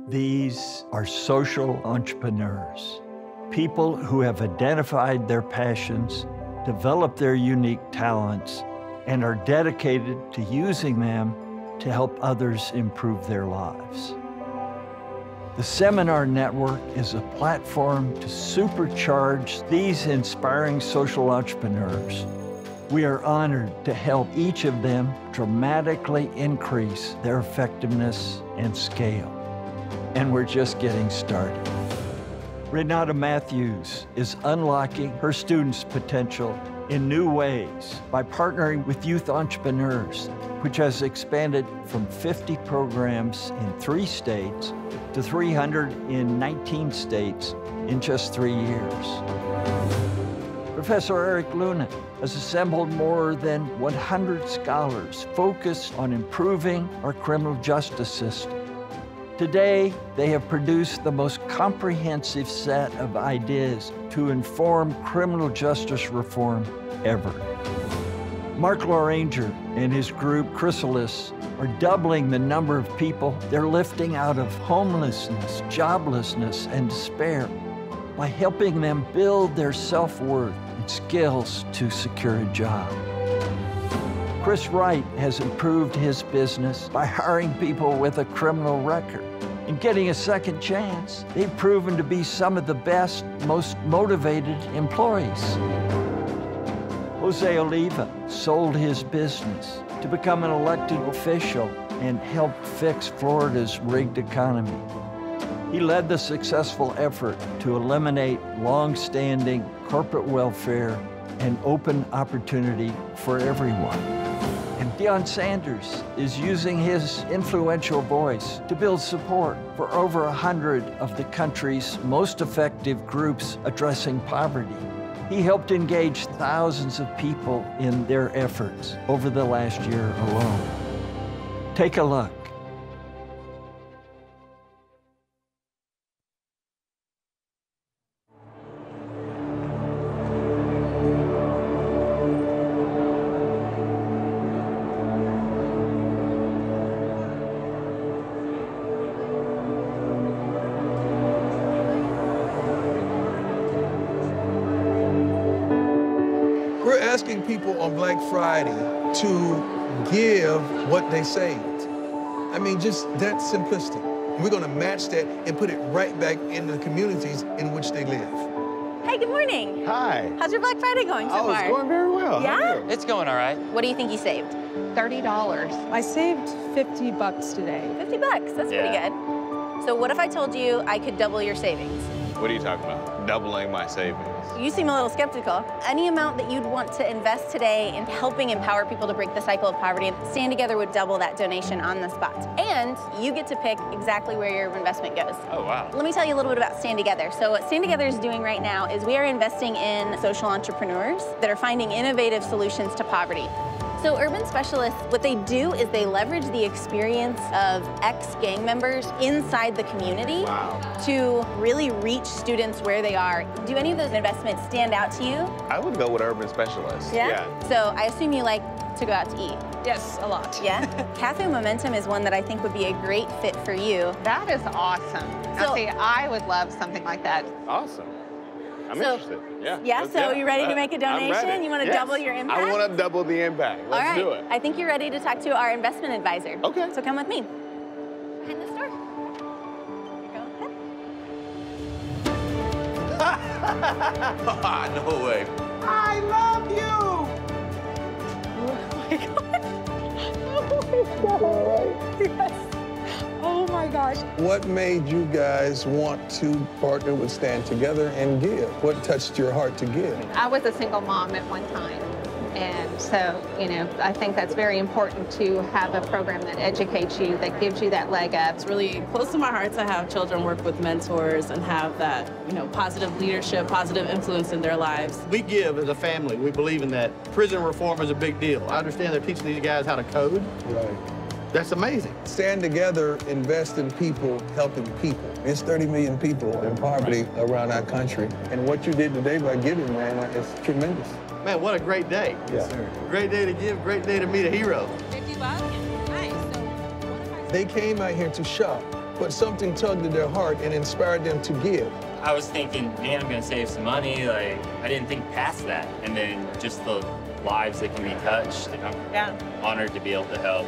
These are social entrepreneurs, people who have identified their passions, developed their unique talents, and are dedicated to using them to help others improve their lives. The Seminar Network is a platform to supercharge these inspiring social entrepreneurs. We are honored to help each of them dramatically increase their effectiveness and scale. And we're just getting started. Renata Matthews is unlocking her students' potential in new ways by partnering with youth entrepreneurs, which has expanded from 50 programs in 3 states to 300 in 19 states in just 3 years. Professor Eric Luna has assembled more than 100 scholars focused on improving our criminal justice system. Today, they have produced the most comprehensive set of ideas to inform criminal justice reform ever. Mark Loranger and his group, Chrysalis, are doubling the number of people they're lifting out of homelessness, joblessness, and despair by helping them build their self-worth and skills to secure a job. Chris Wright has improved his business by hiring people with a criminal record. In getting a second chance, they've proven to be some of the best, most motivated employees. Jose Oliva sold his business to become an elected official and help fix Florida's rigged economy. He led the successful effort to eliminate long-standing corporate welfare and open opportunity for everyone. And Deion Sanders is using his influential voice to build support for over 100 of the country's most effective groups addressing poverty. He helped engage thousands of people in their efforts over the last year alone. Take a look. We're asking people on Black Friday to give what they saved. I mean, just that simplistic. We're gonna match that and put it right back in the communities in which they live. Hey, good morning. Hi. How's your Black Friday going so far? It's going very well. Yeah? How are you? It's going all right. What do you think you saved? $30. I saved $50 today. $50, that's pretty good. So what if I told you I could double your savings? What are you talking about? Doubling my savings. You seem a little skeptical. Any amount that you'd want to invest today in helping empower people to break the cycle of poverty, Stand Together would double that donation on the spot. And you get to pick exactly where your investment goes. Oh, wow. Let me tell you a little bit about Stand Together. So what Stand Together is doing right now is we are investing in social entrepreneurs that are finding innovative solutions to poverty. So urban specialists, what they do is they leverage the experience of ex-gang members inside the community to really reach students where they are. Do any of those investments stand out to you? I would go with urban specialists. Yeah? So I assume you like to go out to eat. Yes, a lot. Yeah? Café Momentum is one that I think would be a great fit for you. That is awesome. Now, see, I would love something like that. Awesome. I'm interested. Yeah. Yeah, so you ready to make a donation? I'm ready. You want to double your impact? I want to double the impact. Let's do it. I think you're ready to talk to our investment advisor. Okay. So come with me. Behind this door. Go ahead. No way. I love you! Yes. Oh my gosh. What made you guys want to partner with Stand Together and give? What touched your heart to give? I was a single mom at one time. And so, you know, I think that's very important to have a program that educates you, that gives you that leg up. It's really close to my heart to have children work with mentors and have that, you know, positive leadership, positive influence in their lives. We give as a family. We believe in that. Prison reform is a big deal. I understand they're teaching these guys how to code. Right. That's amazing. Stand Together, invest in people, helping people. There's 30 million people in poverty around our country. And what you did today by giving, man, is tremendous. Man, what a great day. Yes, sir. Great day to give, great day to meet a hero. $50? Nice. So what if I... They came out here to shop, but something tugged at their heart and inspired them to give. I was thinking, man, I'm gonna save some money. Like, I didn't think past that. And then just the lives that can be touched. I'm honored to be able to help.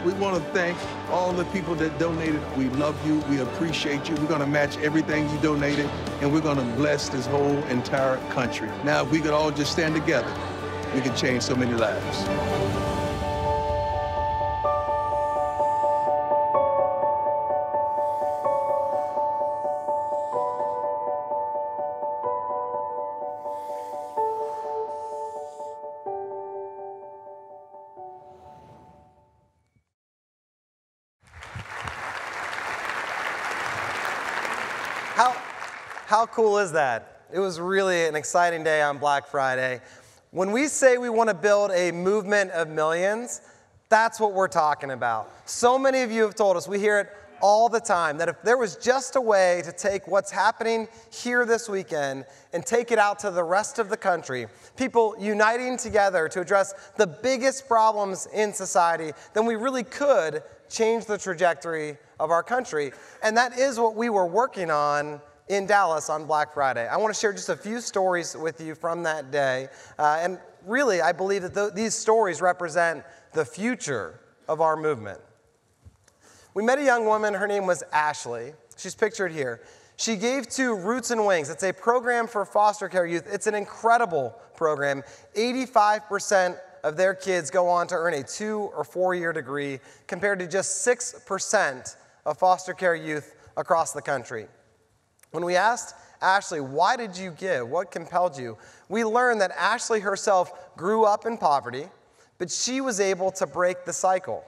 We want to thank all the people that donated. We love you. We appreciate you. We're going to match everything you donated, and we're going to bless this whole entire country. Now, if we could all just stand together, we could change so many lives. How cool is that? It was really an exciting day on Black Friday. When we say we want to build a movement of millions, that's what we're talking about. So many of you have told us, we hear it all the time, that if there was just a way to take what's happening here this weekend and take it out to the rest of the country, people uniting together to address the biggest problems in society, then we really could change the trajectory of our country. And that is what we were working on in Dallas on Black Friday. I want to share just a few stories with you from that day. And really, I believe that these stories represent the future of our movement. We met a young woman. Her name was Ashley. She's pictured here. She gave to Roots and Wings. It's a program for foster care youth. It's an incredible program. 85% of their kids go on to earn a 2- or 4-year degree, compared to just 6% of foster care youth across the country. When we asked Ashley, why did you give? What compelled you? We learned that Ashley herself grew up in poverty, but she was able to break the cycle.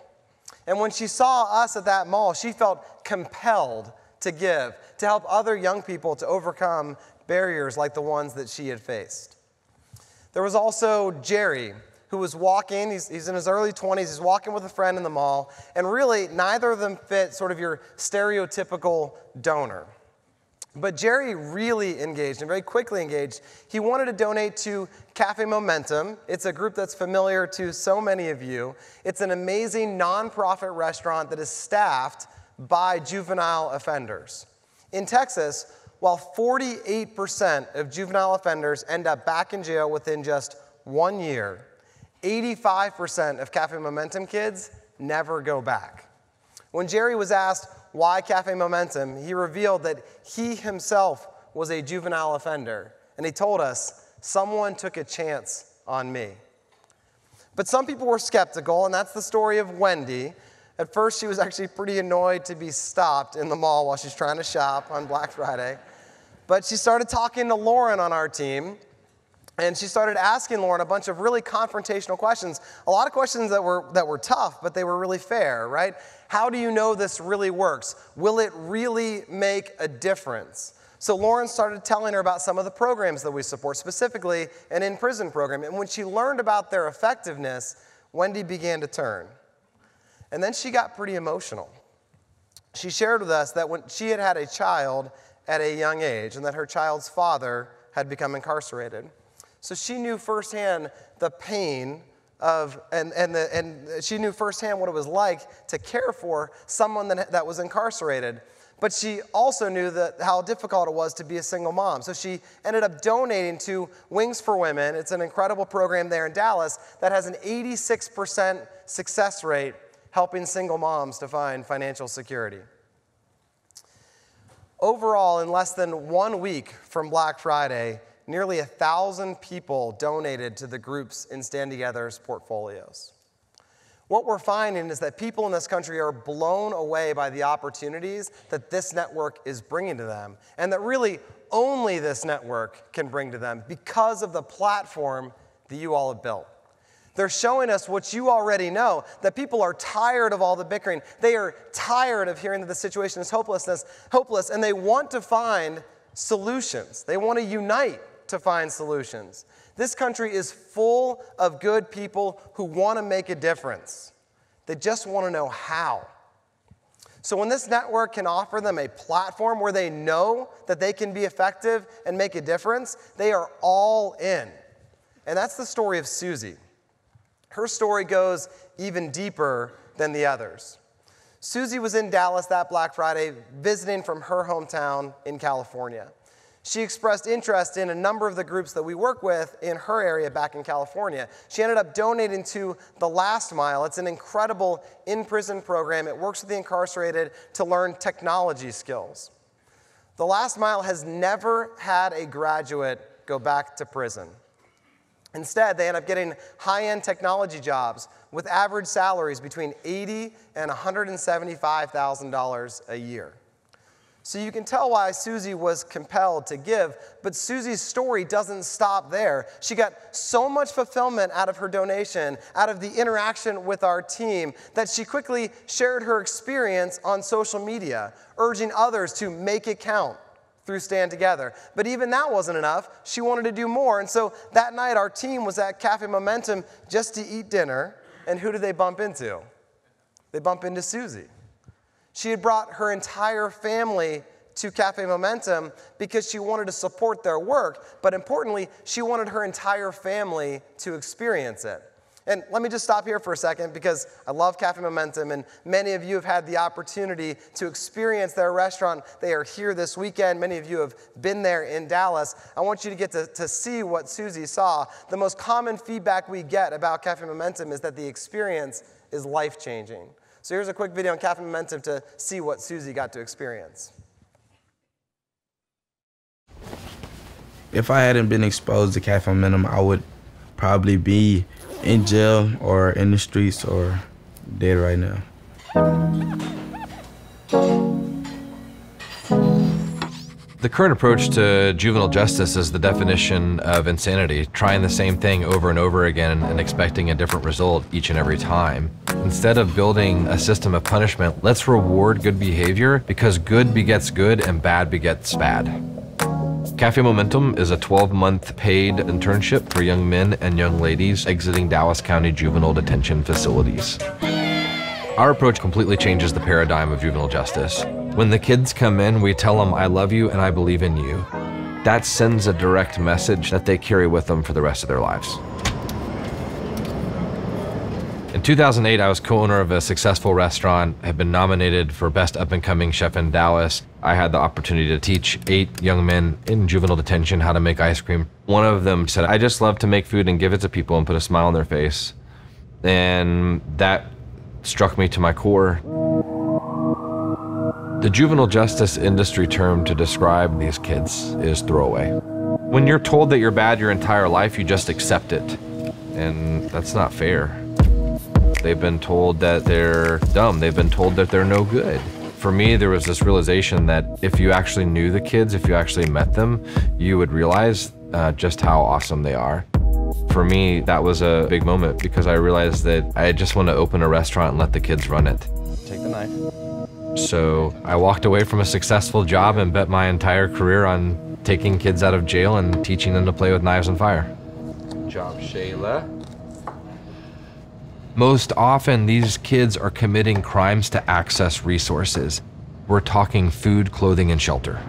And when she saw us at that mall, she felt compelled to give, to help other young people to overcome barriers like the ones that she had faced. There was also Jerry, who was walking. He's in his early 20s. He's walking with a friend in the mall, and really neither of them fit sort of your stereotypical donor. But Jerry really engaged and very quickly engaged. He wanted to donate to Café Momentum. It's a group that's familiar to so many of you. It's an amazing nonprofit restaurant that is staffed by juvenile offenders. In Texas, while 48% of juvenile offenders end up back in jail within just 1 year, 85% of Café Momentum kids never go back. When Jerry was asked why Café Momentum, he revealed that he himself was a juvenile offender. And he told us, someone took a chance on me. But some people were skeptical, and that's the story of Wendy. At first, she was actually pretty annoyed to be stopped in the mall while she's trying to shop on Black Friday. But she started talking to Lauren on our team, and she started asking Lauren a bunch of really confrontational questions. A lot of questions that were tough, but they were really fair, right? How do you know this really works? Will it really make a difference? So Lauren started telling her about some of the programs that we support, specifically an in-prison program. And when she learned about their effectiveness, Wendy began to turn. And then she got pretty emotional. She shared with us that when she had a child at a young age and that her child's father had become incarcerated. So she knew firsthand the pain of, and she knew firsthand what it was like to care for someone that was incarcerated. But she also knew how difficult it was to be a single mom. So she ended up donating to Wings for Women. It's an incredible program there in Dallas that has an 86% success rate helping single moms to find financial security. Overall, in less than 1 week from Black Friday, nearly 1,000 people donated to the groups in Stand Together's portfolios. What we're finding is that people in this country are blown away by the opportunities that this network is bringing to them, and that really only this network can bring to them because of the platform that you all have built. They're showing us what you already know, that people are tired of all the bickering. They are tired of hearing that the situation is hopeless, and they want to find solutions. They want to unite to find solutions. This country is full of good people who want to make a difference. They just want to know how. So when this network can offer them a platform where they know that they can be effective and make a difference, they are all in. And that's the story of Susie. Her story goes even deeper than the others. Susie was in Dallas that Black Friday visiting from her hometown in California. She expressed interest in a number of the groups that we work with in her area back in California. She ended up donating to The Last Mile. It's an incredible in-prison program. It works with the incarcerated to learn technology skills. The Last Mile has never had a graduate go back to prison. Instead, they end up getting high-end technology jobs with average salaries between $80,000 and $175,000 a year. So you can tell why Susie was compelled to give, but Susie's story doesn't stop there. She got so much fulfillment out of her donation, out of the interaction with our team, that she quickly shared her experience on social media, urging others to make it count through Stand Together. But even that wasn't enough. She wanted to do more, and so that night our team was at Café Momentum just to eat dinner, and who did they bump into? They bump into Susie. She had brought her entire family to Café Momentum because she wanted to support their work, but importantly, she wanted her entire family to experience it. And let me just stop here for a second because I love Café Momentum, and many of you have had the opportunity to experience their restaurant. They are here this weekend. Many of you have been there in Dallas. I want you to get to see what Susie saw. The most common feedback we get about Café Momentum is that the experience is life-changing. So here's a quick video on Café Momentum to see what Susie got to experience. If I hadn't been exposed to Café Momentum, I would probably be in jail or in the streets or dead right now. The current approach to juvenile justice is the definition of insanity, trying the same thing over and over again and expecting a different result each and every time. Instead of building a system of punishment, let's reward good behavior because good begets good and bad begets bad. Café Momentum is a 12-month paid internship for young men and young ladies exiting Dallas County juvenile detention facilities. Our approach completely changes the paradigm of juvenile justice. When the kids come in, we tell them, "I love you and I believe in you." That sends a direct message that they carry with them for the rest of their lives. In 2008, I was co-owner of a successful restaurant, had been nominated for Best Up-and-Coming Chef in Dallas. I had the opportunity to teach 8 young men in juvenile detention how to make ice cream. One of them said, "I just love to make food and give it to people and put a smile on their face." And that struck me to my core. The juvenile justice industry term to describe these kids is throwaway. When you're told that you're bad your entire life, you just accept it. And that's not fair. They've been told that they're dumb. They've been told that they're no good. For me, there was this realization that if you actually knew the kids, if you actually met them, you would realize just how awesome they are. For me, that was a big moment because I realized that I just want to open a restaurant and let the kids run it. Take the knife. So I walked away from a successful job and bet my entire career on taking kids out of jail and teaching them to play with knives and fire. Good job, Shayla. Most often, these kids are committing crimes to access resources. We're talking food, clothing, and shelter.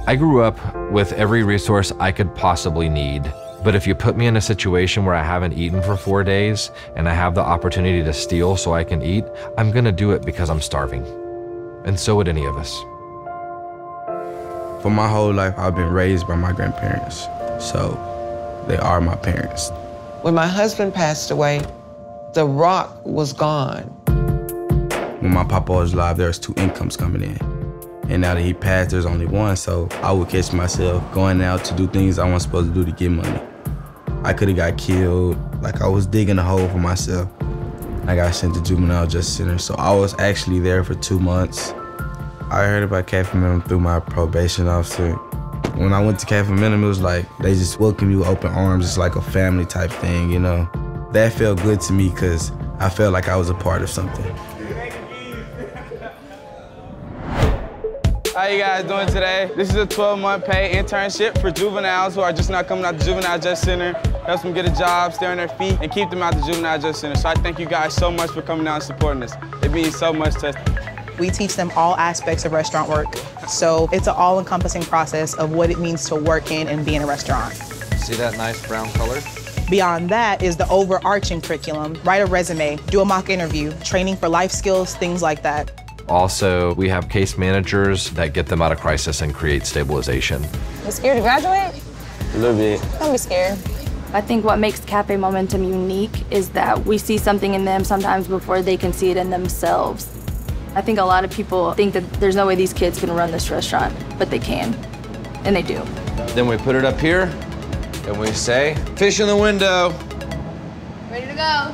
I grew up with every resource I could possibly need. But if you put me in a situation where I haven't eaten for 4 days and I have the opportunity to steal so I can eat, I'm gonna do it because I'm starving. And so would any of us. For my whole life, I've been raised by my grandparents. So they are my parents. When my husband passed away, the rock was gone. When my papa was alive, there was 2 incomes coming in. And now that he passed, there's only one, so I would catch myself going out to do things I wasn't supposed to do to get money. I could have got killed, like I was digging a hole for myself. I got sent to juvenile justice center, so I was actually there for 2 months. I heard about Café Momentum through my probation officer. When I went to Café Momentum, it was like they just welcome you with open arms. It's like a family type thing, you know? That felt good to me because I felt like I was a part of something. How you guys doing today? This is a 12-month paid internship for juveniles who are just not coming out the Juvenile Justice Center. Helps them get a job, stay on their feet, and keep them out the Juvenile Justice Center. So I thank you guys so much for coming out and supporting us. It means so much to us. We teach them all aspects of restaurant work. So it's an all-encompassing process of what it means to work in and be in a restaurant. See that nice brown color? Beyond that is the overarching curriculum. Write a resume, do a mock interview, training for life skills, things like that. Also, we have case managers that get them out of crisis and create stabilization. You scared to graduate? A little bit. Don't be scared. I think what makes Café Momentum unique is that we see something in them sometimes before they can see it in themselves. I think a lot of people think that there's no way these kids can run this restaurant, but they can, and they do. Then we put it up here, and we say, fish in the window. Ready to go.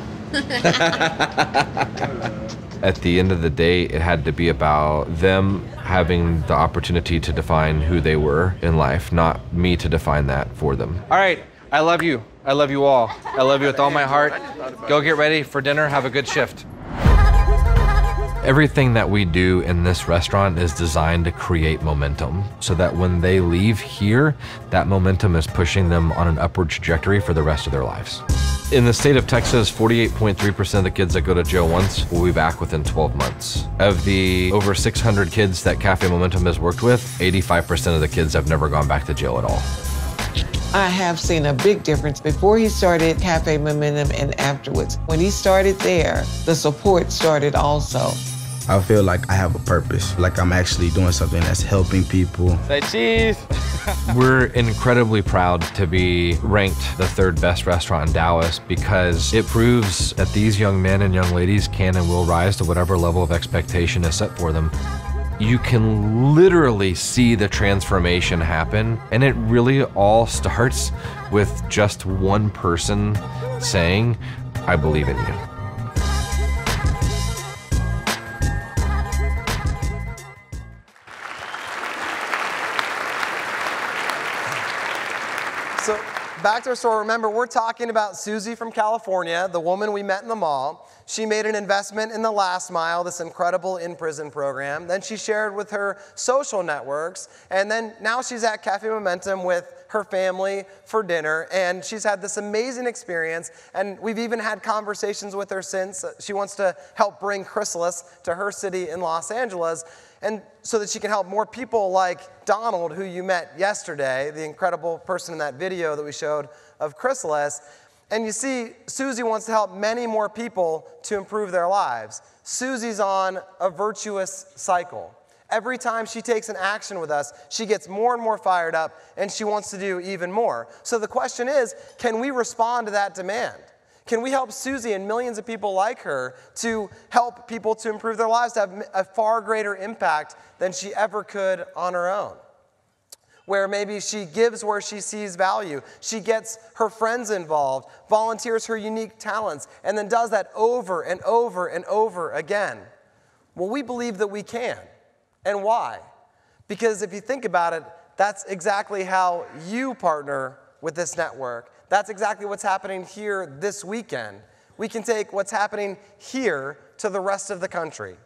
At the end of the day, it had to be about them having the opportunity to define who they were in life, not me to define that for them. All right, I love you. I love you all. I love you with all my heart. Go get ready for dinner. Have a good shift. Everything that we do in this restaurant is designed to create momentum so that when they leave here, that momentum is pushing them on an upward trajectory for the rest of their lives. In the state of Texas, 48.3% of the kids that go to jail once will be back within 12 months. Of the over 600 kids that Café Momentum has worked with, 85% of the kids have never gone back to jail at all. I have seen a big difference before he started Café Momentum and afterwards. When he started there, the support started also. I feel like I have a purpose, like I'm actually doing something that's helping people. Say cheese. We're incredibly proud to be ranked the third best restaurant in Dallas because it proves that these young men and young ladies can and will rise to whatever level of expectation is set for them. You can literally see the transformation happen, and it really all starts with just one person saying, I believe in you. So back to our story. Remember, we're talking about Susie from California, the woman we met in the mall. She made an investment in the Last Mile, this incredible in-prison program. Then she shared with her social networks. And then now she's at Café Momentum with her family for dinner. And she's had this amazing experience. And we've even had conversations with her since. She wants to help bring Chrysalis to her city in Los Angeles, and so that she can help more people like Donald, who you met yesterday, the incredible person in that video that we showed of Chrysalis. And you see, Susie wants to help many more people to improve their lives. Susie's on a virtuous cycle. Every time she takes an action with us, she gets more and more fired up, and she wants to do even more. So the question is, can we respond to that demand? Can we help Susie and millions of people like her to help people to improve their lives, to have a far greater impact than she ever could on her own? Where maybe she gives where she sees value. She gets her friends involved, volunteers her unique talents, and then does that over and over and over again. Well, we believe that we can. And why? Because if you think about it, that's exactly how you partner with this network. That's exactly what's happening here this weekend. We can take what's happening here to the rest of the country.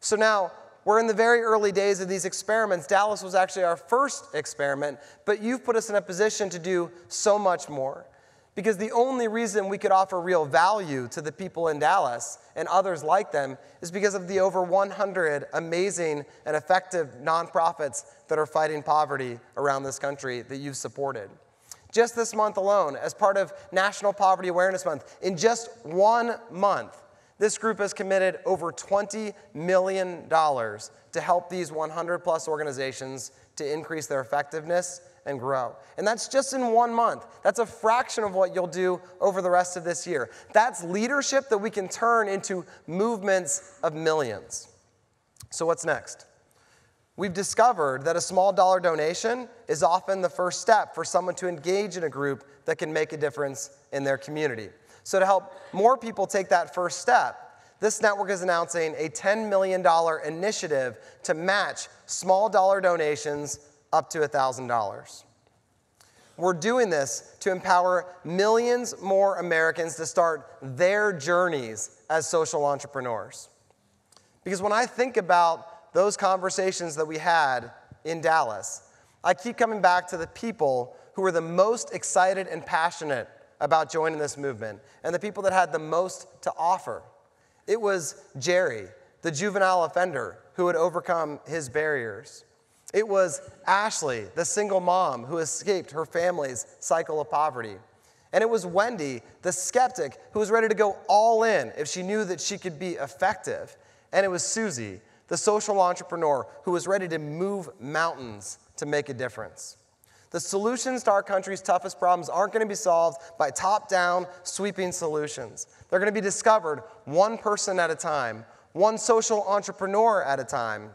So now, we're in the very early days of these experiments. Dallas was actually our first experiment, but you've put us in a position to do so much more. Because the only reason we could offer real value to the people in Dallas and others like them is because of the over 100 amazing and effective nonprofits that are fighting poverty around this country that you've supported. Just this month alone, as part of National Poverty Awareness Month, in just 1 month, this group has committed over $20 million to help these 100-plus organizations to increase their effectiveness and grow. And that's just in 1 month. That's a fraction of what you'll do over the rest of this year. That's leadership that we can turn into movements of millions. So what's next? We've discovered that a small dollar donation is often the first step for someone to engage in a group that can make a difference in their community. So to help more people take that first step, this network is announcing a $10 million initiative to match small dollar donations up to $1,000. We're doing this to empower millions more Americans to start their journeys as social entrepreneurs. Because when I think about those conversations that we had in Dallas, I keep coming back to the people who were the most excited and passionate about joining this movement, and the people that had the most to offer. It was Jerry, the juvenile offender who had overcome his barriers. It was Ashley, the single mom who escaped her family's cycle of poverty. And it was Wendy, the skeptic, who was ready to go all in if she knew that she could be effective. And it was Susie, the social entrepreneur, who was ready to move mountains to make a difference. The solutions to our country's toughest problems aren't going to be solved by top-down, sweeping solutions. They're going to be discovered one person at a time, one social entrepreneur at a time,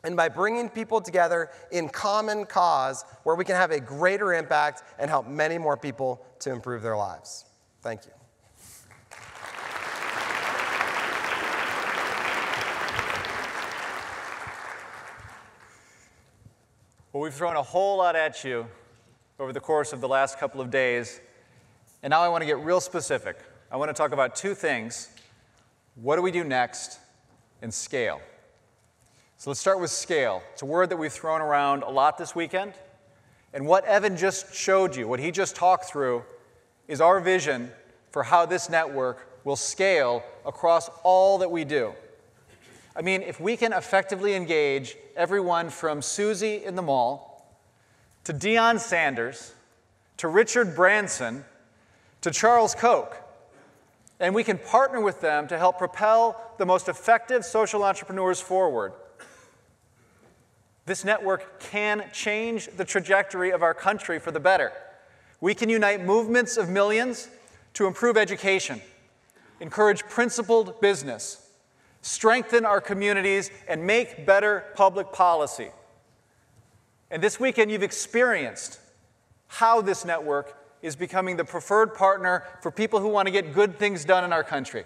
and by bringing people together in common cause where we can have a greater impact and help many more people to improve their lives. Thank you. Well, we've thrown a whole lot at you over the course of the last couple of days, and now I want to get real specific. I want to talk about two things. What do we do next? And scale. So let's start with scale. It's a word that we've thrown around a lot this weekend, and what Evan just showed you, what he just talked through, is our vision for how this network will scale across all that we do. I mean, if we can effectively engage everyone from Susie in the mall, to Deion Sanders, to Richard Branson, to Charles Koch, and we can partner with them to help propel the most effective social entrepreneurs forward, this network can change the trajectory of our country for the better. We can unite movements of millions to improve education, encourage principled business, strengthen our communities, and make better public policy. And this weekend, you've experienced how this network is becoming the preferred partner for people who want to get good things done in our country.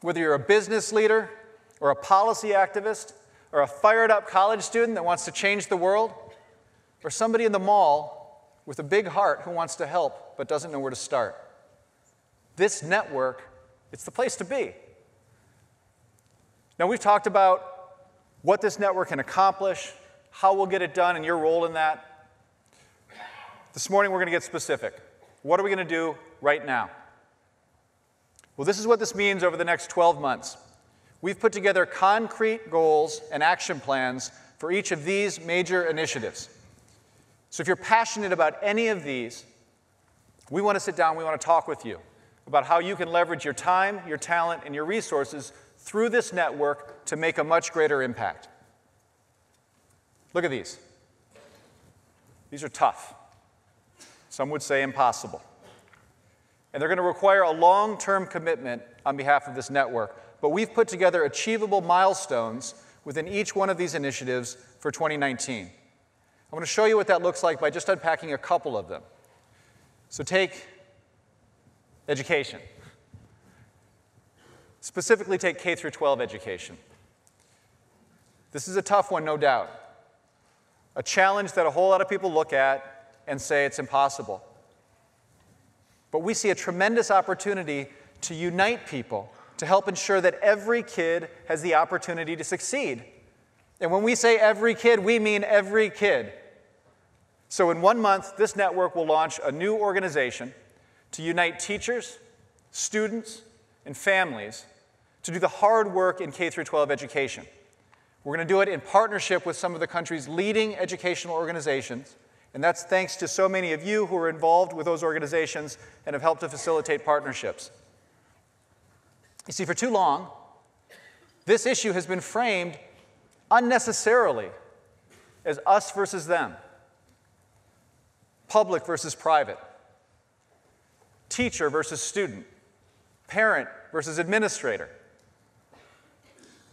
Whether you're a business leader or a policy activist or a fired-up college student that wants to change the world, or somebody in the mall with a big heart who wants to help but doesn't know where to start. This network, it's the place to be. Now, we've talked about what this network can accomplish, how we'll get it done, and your role in that. This morning, we're going to get specific. What are we going to do right now? Well, this is what this means over the next 12 months. We've put together concrete goals and action plans for each of these major initiatives. So if you're passionate about any of these, we want to sit down, we want to talk with you about how you can leverage your time, your talent, and your resources through this network to make a much greater impact. Look at these. These are tough. Some would say impossible. And they're going to require a long-term commitment on behalf of this network. But we've put together achievable milestones within each one of these initiatives for 2019. I'm going to show you what that looks like by just unpacking a couple of them. So take education. Specifically, take K through 12 education. This is a tough one, no doubt. A challenge that a whole lot of people look at and say it's impossible. But we see a tremendous opportunity to unite people to help ensure that every kid has the opportunity to succeed. And when we say every kid, we mean every kid. So in 1 month, this network will launch a new organization to unite teachers, students, and families to do the hard work in K through 12 education. We're going to do it in partnership with some of the country's leading educational organizations, and that's thanks to so many of you who are involved with those organizations and have helped to facilitate partnerships. You see, for too long, this issue has been framed unnecessarily as us versus them, public versus private, teacher versus student, parent versus administrator.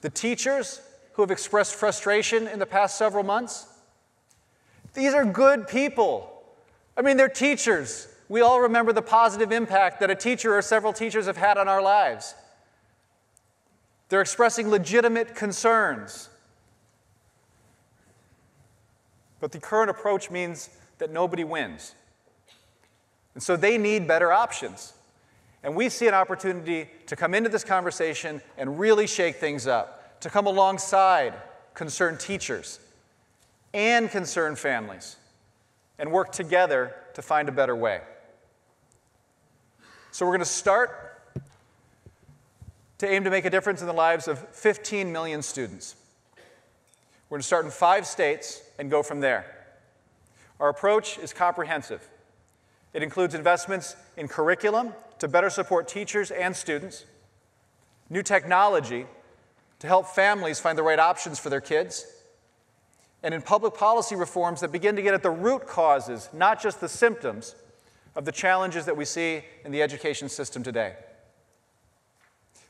The teachers who have expressed frustration in the past several months, these are good people. I mean, they're teachers. We all remember the positive impact that a teacher or several teachers have had on our lives. They're expressing legitimate concerns. But the current approach means that nobody wins. And so they need better options. And we see an opportunity to come into this conversation and really shake things up, to come alongside concerned teachers and concerned families and work together to find a better way. So we're going to start to aim to make a difference in the lives of 15 million students. We're going to start in 5 states and go from there. Our approach is comprehensive. It includes investments in curriculum to better support teachers and students, new technology to help families find the right options for their kids, and in public policy reforms that begin to get at the root causes, not just the symptoms, of the challenges that we see in the education system today.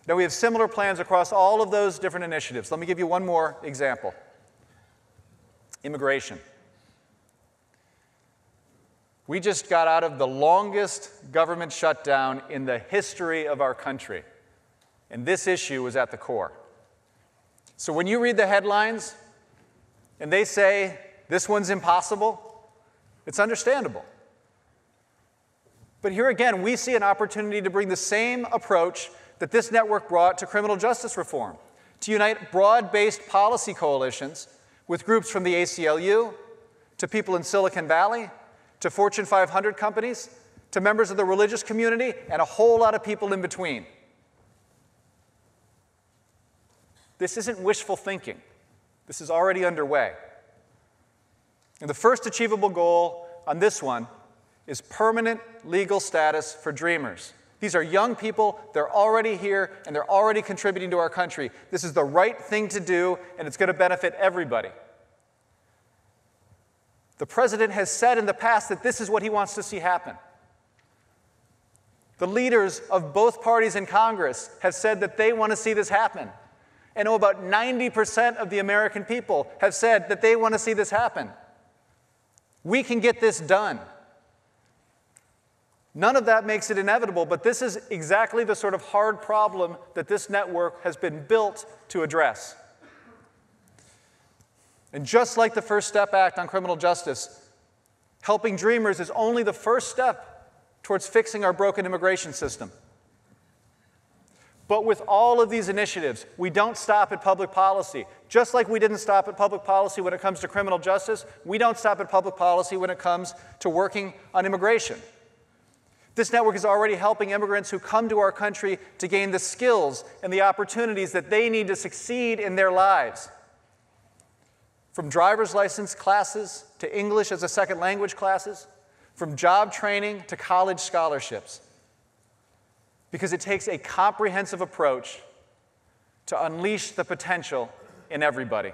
Now, we have similar plans across all of those different initiatives. Let me give you one more example. Immigration. We just got out of the longest government shutdown in the history of our country, and this issue was at the core. So when you read the headlines and they say, this one's impossible, it's understandable. But here again, we see an opportunity to bring the same approach that this network brought to criminal justice reform, to unite broad-based policy coalitions with groups from the ACLU, to people in Silicon Valley, to Fortune 500 companies, to members of the religious community, and a whole lot of people in between. This isn't wishful thinking. This is already underway. And the first achievable goal on this one is permanent legal status for dreamers. These are young people, they're already here, and they're already contributing to our country. This is the right thing to do, and it's going to benefit everybody. The president has said in the past that this is what he wants to see happen. The leaders of both parties in Congress have said that they want to see this happen. And about 90% of the American people have said that they want to see this happen. We can get this done. None of that makes it inevitable, but this is exactly the sort of hard problem that this network has been built to address. And just like the First Step Act on criminal justice, helping dreamers is only the first step towards fixing our broken immigration system. But with all of these initiatives, we don't stop at public policy. Just like we didn't stop at public policy when it comes to criminal justice, we don't stop at public policy when it comes to working on immigration. This network is already helping immigrants who come to our country to gain the skills and the opportunities that they need to succeed in their lives. From driver's license classes to English as a second language classes, from job training to college scholarships. Because it takes a comprehensive approach to unleash the potential in everybody.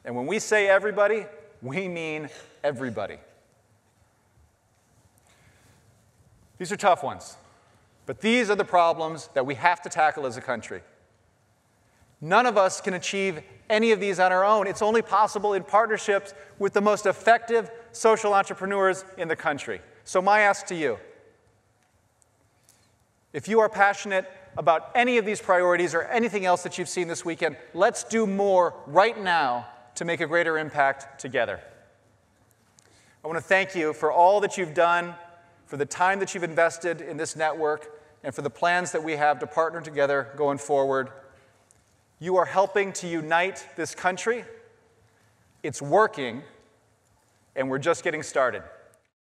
And when we say everybody, we mean everybody. These are tough ones, but these are the problems that we have to tackle as a country. None of us can achieve any of these on our own. It's only possible in partnerships with the most effective social entrepreneurs in the country. So my ask to you, if you are passionate about any of these priorities or anything else that you've seen this weekend, let's do more right now to make a greater impact together. I want to thank you for all that you've done, for the time that you've invested in this network, and for the plans that we have to partner together going forward. You are helping to unite this country. It's working, and we're just getting started.